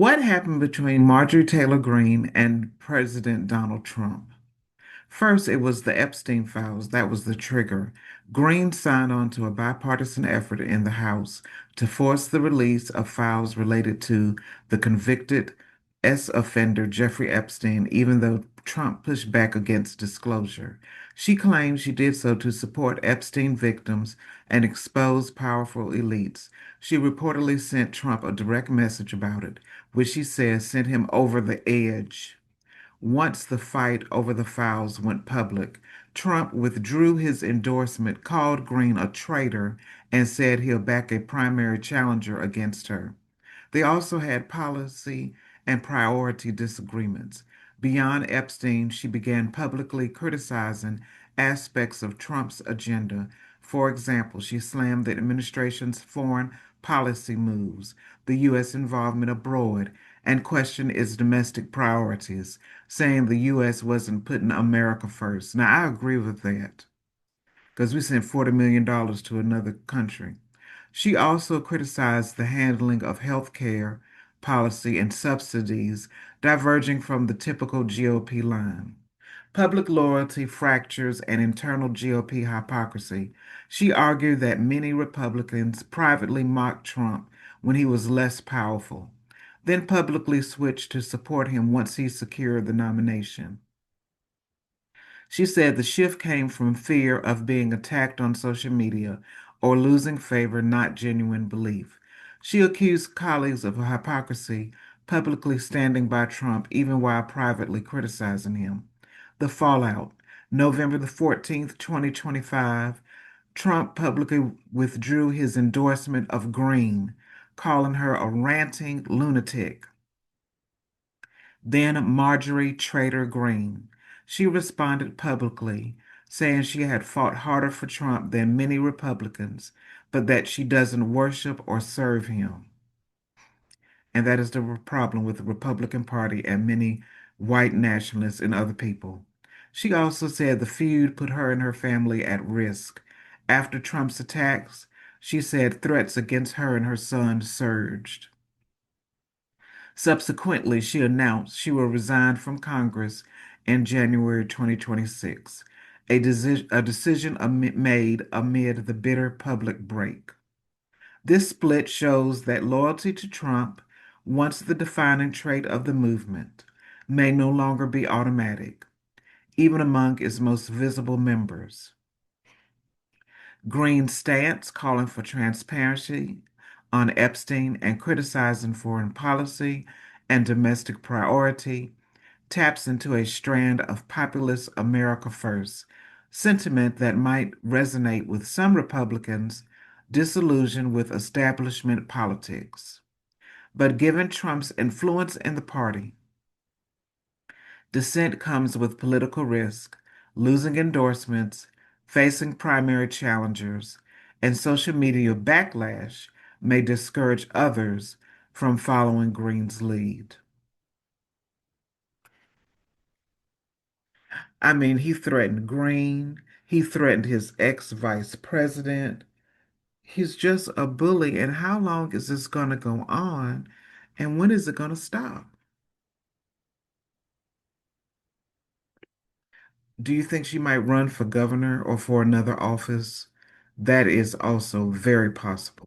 What happened between Marjorie Taylor Greene and President Donald Trump? First, it was the Epstein files. That was the trigger. Greene signed on to a bipartisan effort in the House to force the release of files related to the convicted offender Jeffrey Epstein, even though Trump pushed back against disclosure. She claims she did so to support Epstein victims and expose powerful elites. She reportedly sent Trump a direct message about it, which she says sent him over the edge. Once the fight over the files went public, Trump withdrew his endorsement, called Greene a traitor, and said he'll back a primary challenger against her. They also had policy and priority disagreements. Beyond Epstein, she began publicly criticizing aspects of Trump's agenda. For example, she slammed the administration's foreign policy moves, the U.S. involvement abroad, and questioned its domestic priorities, saying the U.S. wasn't putting America first. Now, I agree with that because we sent $40 million to another country. She also criticized the handling of health care policy and subsidies, diverging from the typical GOP line. Public loyalty fractures and internal GOP hypocrisy. She argued that many Republicans privately mocked Trump when he was less powerful, then publicly switched to support him once he secured the nomination. She said the shift came from fear of being attacked on social media or losing favor, not genuine belief. She accused colleagues of hypocrisy, publicly standing by Trump even while privately criticizing him. The fallout. November the 14th, 2025, Trump publicly withdrew his endorsement of Greene, calling her a ranting lunatic. Then Marjorie Trader Greene. She responded publicly, saying she had fought harder for Trump than many Republicans, but that she doesn't worship or serve him. And that is the problem with the Republican Party and many white nationalists and other people. She also said the feud put her and her family at risk. After Trump's attacks, she said threats against her and her son surged. Subsequently, she announced she will resign from Congress in January 2026, a decision made amid the bitter public break. This split shows that loyalty to Trump, once the defining trait of the movement, may no longer be automatic, even among its most visible members. Green's stance, calling for transparency on Epstein and criticizing foreign policy and domestic priority, taps into a strand of populist America First sentiment that might resonate with some Republicans disillusioned with establishment politics. But given Trump's influence in the party, dissent comes with political risk, losing endorsements, facing primary challengers, and social media backlash may discourage others from following Green's lead. I mean, he threatened Green, he threatened his ex-vice president. He's just a bully. And how long is this going to go on? And when is it going to stop? Do you think she might run for governor or for another office? That is also very possible.